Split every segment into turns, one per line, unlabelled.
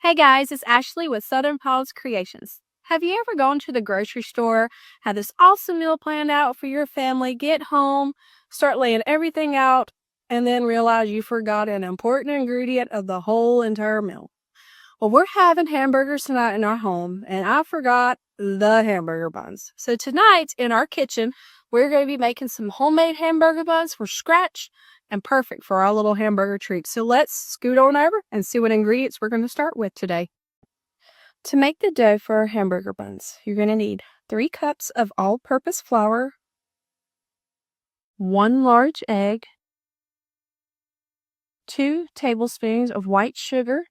Hey guys, it's Ashley with Southern Pyles Creations. Have you ever gone to the grocery store, had this awesome meal planned out for your family, get home, start laying everything out, and then realize you forgot an important ingredient of the whole entire meal? Well, we're having hamburgers tonight in our home, and I forgot the hamburger buns. So tonight in our kitchen, we're going to be making some homemade hamburger buns from scratch and perfect for our little hamburger treat. So let's scoot on over and see what ingredients we're going to start with today. To make the dough for our hamburger buns, you're going to need 3 cups of all-purpose flour, 1 large egg, 2 tablespoons of white sugar,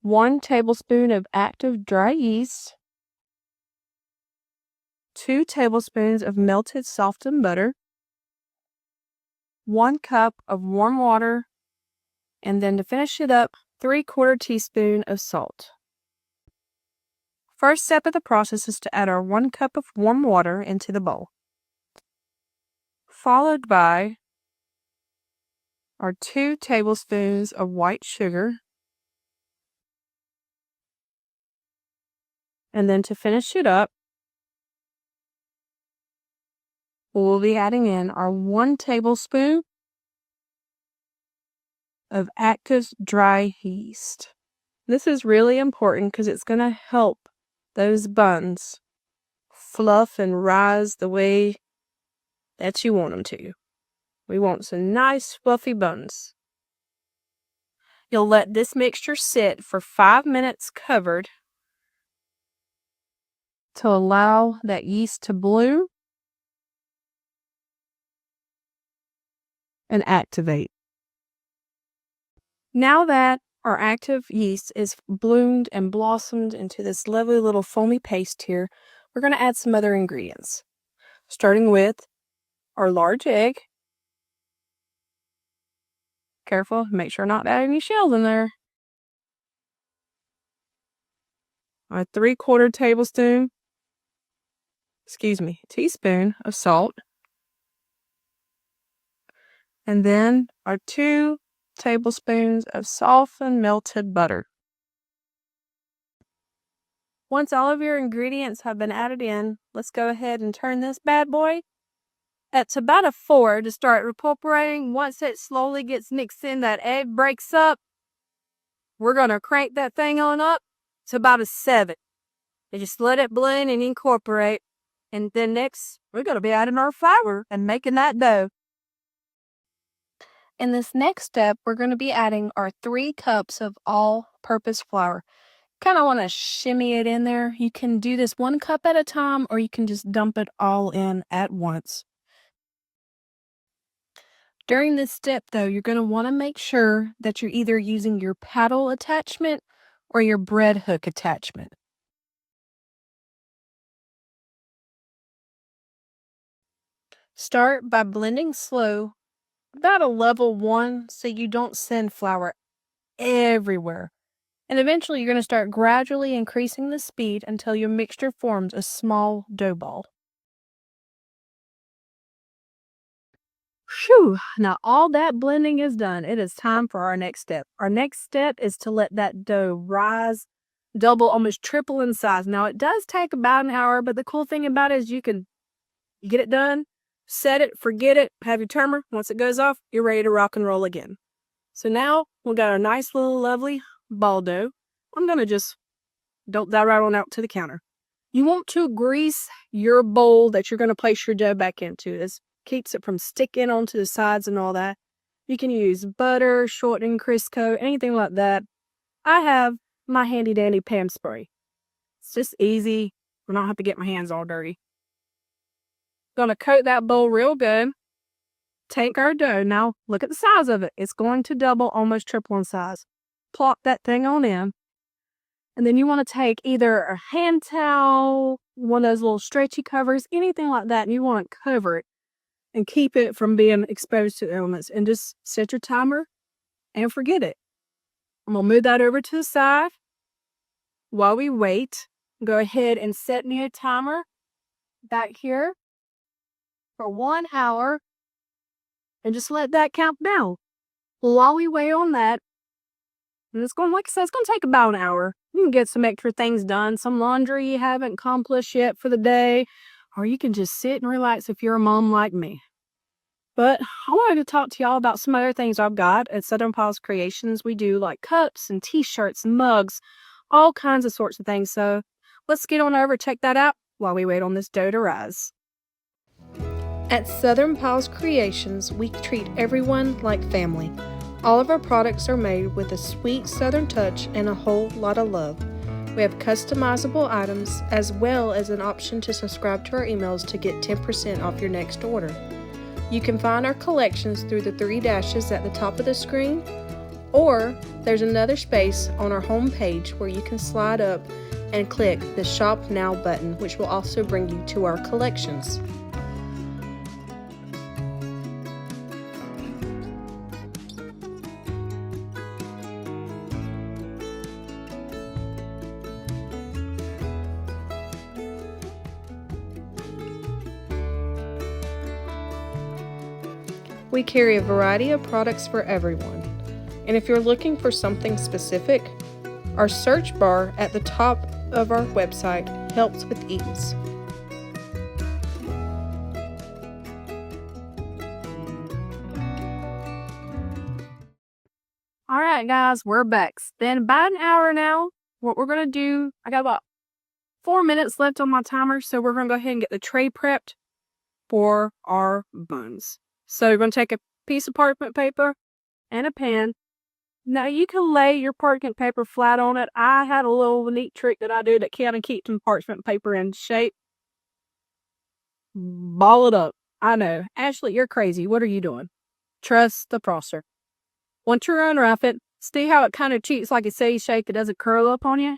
1 tablespoon of active dry yeast, 2 tablespoons of melted softened butter, 1 cup of warm water, and then to finish it up, 3/4 teaspoon of salt. First step of the process is to add our 1 cup of warm water into the bowl, followed by our 2 tablespoons of white sugar, and then to finish it up, we'll be adding in our 1 tablespoon of active dry yeast. This is really important because it's going to help those buns fluff and rise the way that you want them to. We want some nice fluffy buns. You'll let this mixture sit for 5 minutes covered to allow that yeast to bloom and activate. Now that our active yeast is bloomed and blossomed into this lovely little foamy paste here, we're going to add some other ingredients, starting with our large egg. Careful, make sure not to add any shells in there. Our 3/4 teaspoon of salt. And then our 2 tablespoons of softened melted butter. Once all of your ingredients have been added in, let's go ahead and turn this bad boy at about a 4 to start incorporating. Once it slowly gets mixed in, that egg breaks up, we're going to crank that thing on up to about a 7. And just let it blend and incorporate. And then next, we're going to be adding our flour and making that dough. In this next step, we're going to be adding our 3 cups of all-purpose flour. Kind of want to shimmy it in there. You can do this 1 cup at a time, or you can just dump it all in at once. During this step, though, you're going to want to make sure that you're either using your paddle attachment or your bread hook attachment. Start by blending slow, about a level 1, so you don't send flour everywhere. And eventually, you're going to start gradually increasing the speed until your mixture forms a small dough ball. Phew! Now all that blending is done. It is time for our next step. Our next step is to let that dough rise, double, almost triple in size. Now it does take about an hour, but the cool thing about it is you get it done, set it, forget it, have your timer. Once it goes off, you're ready to rock and roll again. So now we've got our nice little lovely ball dough. I'm going to just dump that right on out to the counter. You want to grease your bowl that you're going to place your dough back into. This keeps it from sticking onto the sides and all that. You can use butter, shortening, Crisco, anything like that. I have my handy dandy pan spray. It's just easy. I don't have to get my hands all dirty. Gonna coat that bowl real good. Take our dough. Now look at the size of it. It's going to double, almost triple in size. Plop that thing on in. And then you want to take either a hand towel, one of those little stretchy covers, anything like that, and you want to cover it and keep it from being exposed to elements. And just set your timer and forget it. I'm going to move that over to the side. While we wait, go ahead and set me a timer back here for 1 hour and just let that count down. While we wait on that, And it's going, like I said, it's going to take about an hour. You can get some extra things done, some laundry you haven't accomplished yet for the day, or you can just sit and relax if you're a mom like me. But I wanted to talk to y'all about some other things I've got at Southern Pyles Creations. We do like cups and t-shirts and mugs, all kinds of sorts of things. So let's get on over, check that out while we wait on this dough to rise. At Southern Pyles Creations, we treat everyone like family. All of our products are made with a sweet southern touch and a whole lot of love. We have customizable items as well as an option to subscribe to our emails to get 10% off your next order. You can find our collections through the 3 dashes at the top of the screen, or there's another space on our home page where you can slide up and click the Shop Now button, which will also bring you to our collections. We carry a variety of products for everyone, and if you're looking for something specific, our search bar at the top of our website helps with ease. All right, guys, we're back. It's been about an hour now. What we're going to do, I got about 4 minutes left on my timer, so we're going to go ahead and get the tray prepped for our buns. So you're going to take a piece of parchment paper and a pan. Now you can lay your parchment paper flat on it. I had a little neat trick that I do that kind of keeps some parchment paper in shape. Ball it up. I know. Ashley, you're crazy. What are you doing? Trust the process. Once you unwrap it, see how it kind of cheats like a C shape. It doesn't curl up on you.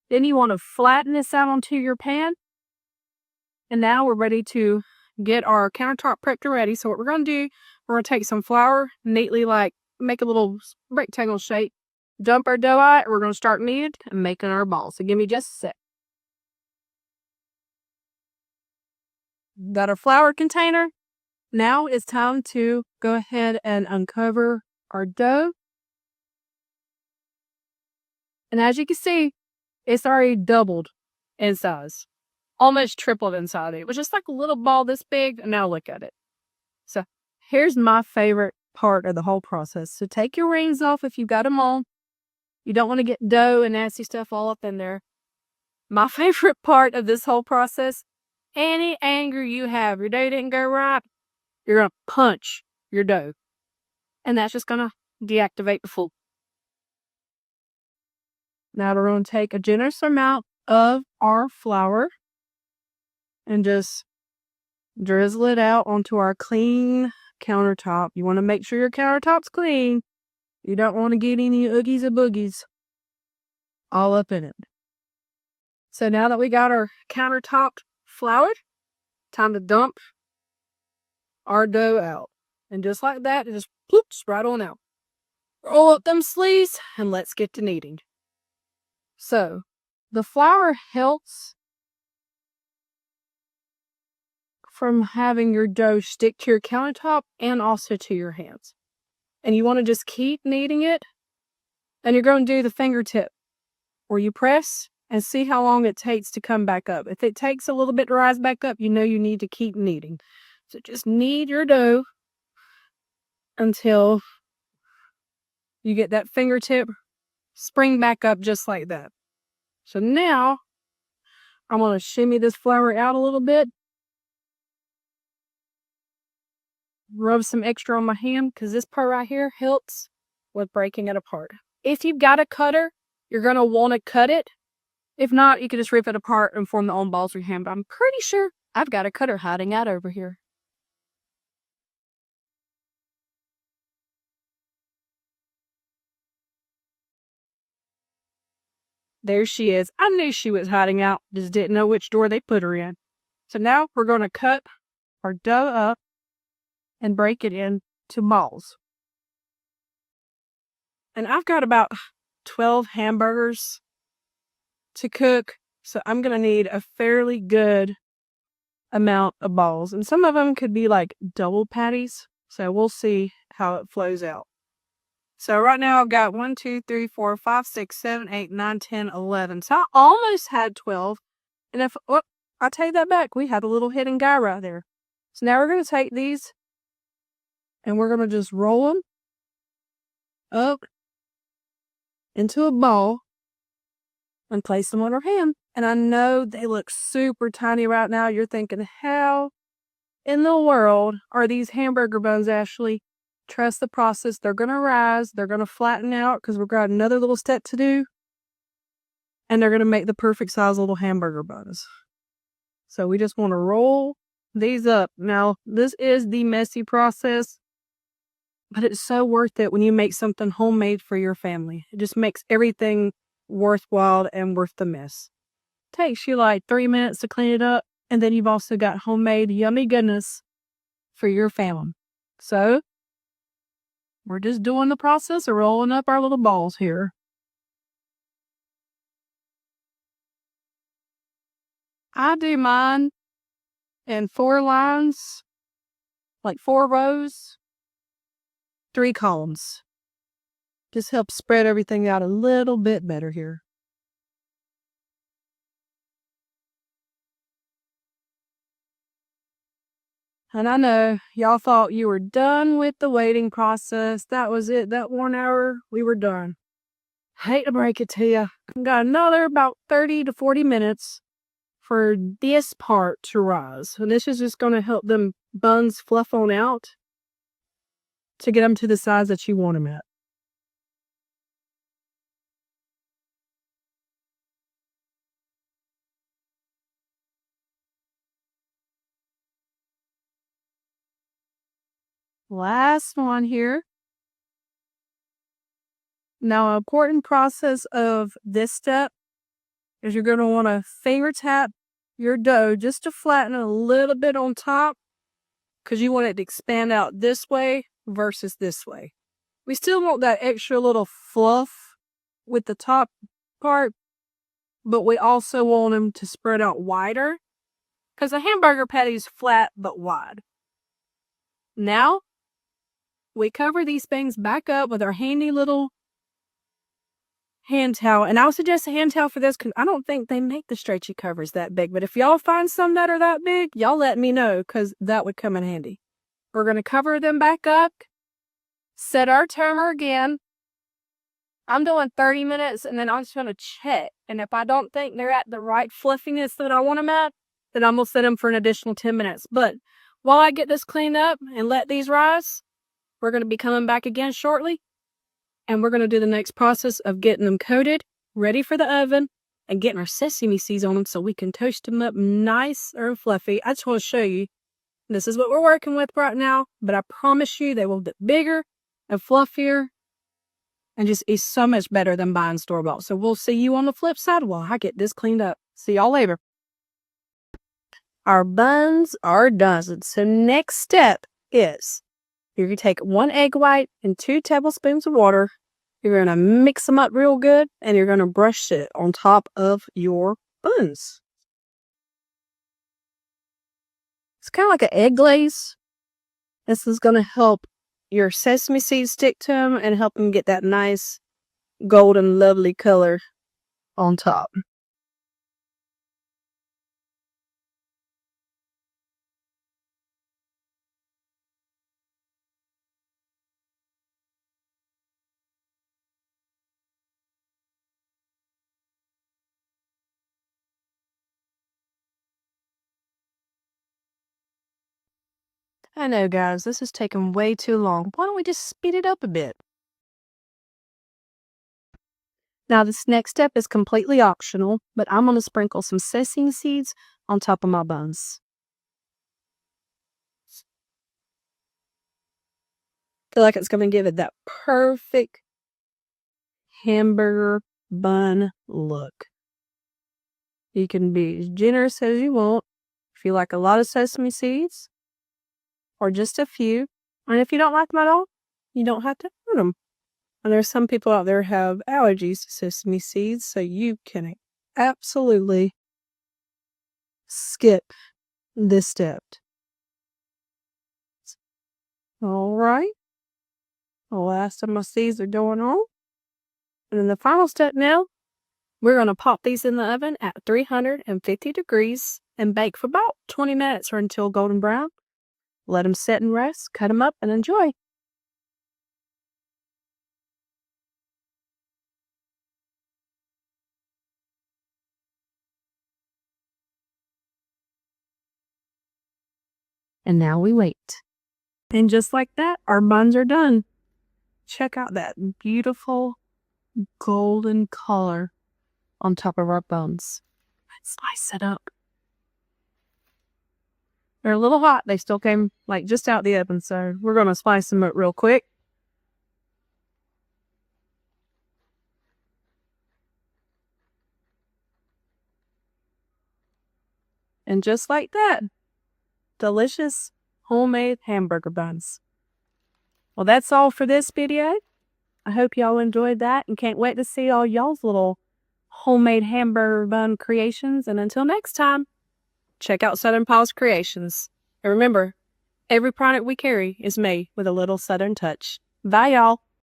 Then you want to flatten this out onto your pan. And now we're ready to get our countertop prepped and ready. So what we're going to do, we're going to take some flour, neatly make a little rectangle shape, dump our dough out, and we're going to start kneading and making our balls. So give me just a sec. Got our flour container. Now it's time to go ahead and uncover our dough. And as you can see, it's already doubled in size. Almost tripled inside. It was just like a little ball this big, and now look at it. So here's my favorite part of the whole process. So take your rings off if you've got them on. You don't want to get dough and nasty stuff all up in there. My favorite part of this whole process, any anger you have, your dough didn't go right, you're going to punch your dough. And that's just going to deactivate the flow. Now we're going to take a generous amount of our flour and just drizzle it out onto our clean countertop. You want to make sure your countertop's clean. You don't want to get any oogies or boogies all up in it. So now that we got our countertop floured, time to dump our dough out. And just like that, it just ploops right on out. Roll up them sleeves and let's get to kneading. So the flour helps from having your dough stick to your countertop and also to your hands. And you want to just keep kneading it, and you're going to do the fingertip where you press and see how long it takes to come back up. If it takes a little bit to rise back up, you know you need to keep kneading. So just knead your dough until you get that fingertip spring back up just like that. So now I'm going to shimmy this flour out a little bit. Rub some extra on my hand because this part right here helps with breaking it apart. If you've got a cutter, you're going to want to cut it. If not, you can just rip it apart and form the own balls with your hand. But I'm pretty sure I've got a cutter hiding out over here. There she is. I knew she was hiding out, just didn't know which door they put her in. So now we're going to cut our dough up and break it into balls. And I've got about 12 hamburgers to cook, so I'm going to need a fairly good amount of balls. And some of them could be like double patties, so we'll see how it flows out. So right now I've got 1, 2, 3, 4, 5, 6, 7, 8, 9, 10, 11. So I almost had 12. And if, oh, I take that back. We had a little hidden guy right there. So now we're going to take these and we're going to just roll them up into a ball and place them on our hand. And I know they look super tiny right now. You're thinking, how in the world are these hamburger buns, Ashley? Trust the process. They're going to rise. They're going to flatten out because we've got another little step to do. And they're going to make the perfect size little hamburger buns. So we just want to roll these up. Now, this is the messy process, but it's so worth it when you make something homemade for your family. It just makes everything worthwhile and worth the mess. Takes you like 3 minutes to clean it up, and then you've also got homemade yummy goodness for your family. So, we're just doing the process of rolling up our little balls here. I do mine in 4 lines, like 4 rows, 3 columns. Just helps spread everything out a little bit better here. And I know y'all thought you were done with the waiting process. That was it. That 1 hour, we were done. Hate to break it to you. I've got another about 30 to 40 minutes for this part to rise. And this is just going to help them buns fluff on out to get them to the size that you want them at. Last one here. Now, an important process of this step is you're going to want to finger tap your dough just to flatten it a little bit on top because you want it to expand out this way versus this way. We still want that extra little fluff with the top part, but we also want them to spread out wider because a hamburger patty is flat but wide. Now, we cover these things back up with our handy little hand towel. And I would suggest a hand towel for this because I don't think they make the stretchy covers that big. But if y'all find some that are that big, y'all let me know because that would come in handy. We're going to cover them back up, set our timer again. I'm doing 30 minutes and then I'm just going to check. And if I don't think they're at the right fluffiness that I want them at, then I'm going to set them for an additional 10 minutes. But while I get this cleaned up and let these rise, we're going to be coming back again shortly. And we're going to do the next process of getting them coated, ready for the oven, and getting our sesame seeds on them so we can toast them up nice and fluffy. I just want to show you, this is what we're working with right now, but I promise you they will get bigger and fluffier and just is so much better than buying store-bought. So we'll see you on the flip side while I get this cleaned up. See y'all later. Our buns are done. So next step is you're going to take 1 egg white and 2 tablespoons of water. You're going to mix them up real good, and you're going to brush it on top of your buns. It's kind of like an egg glaze. This is going to help your sesame seeds stick to them and help them get that nice golden lovely color on top. I know, guys, this is taking way too long. Why don't we just speed it up a bit? Now, this next step is completely optional, but I'm going to sprinkle some sesame seeds on top of my buns. Feel like it's going to give it that perfect hamburger bun look. You can be as generous as you want. If you like a lot of sesame seeds, or just a few. And if you don't like them at all, you don't have to put them. And there's some people out there who have allergies to sesame seeds, so you can absolutely skip this step. All right. The last of my seeds are going on. And then the final step now, we're going to pop these in the oven at 350 degrees and bake for about 20 minutes or until golden brown. Let them sit and rest, cut them up, and enjoy. And now we wait. And just like that, our buns are done. Check out that beautiful golden color on top of our buns. Let's slice it up. They're a little hot. They still came like just out the oven, so we're going to slice them up real quick. And just like that, delicious homemade hamburger buns. Well, that's all for this video. I hope y'all enjoyed that and can't wait to see all y'all's little homemade hamburger bun creations. And until next time, check out Southern Pyles Creations. And remember, every product we carry is made with a little Southern touch. Bye, y'all.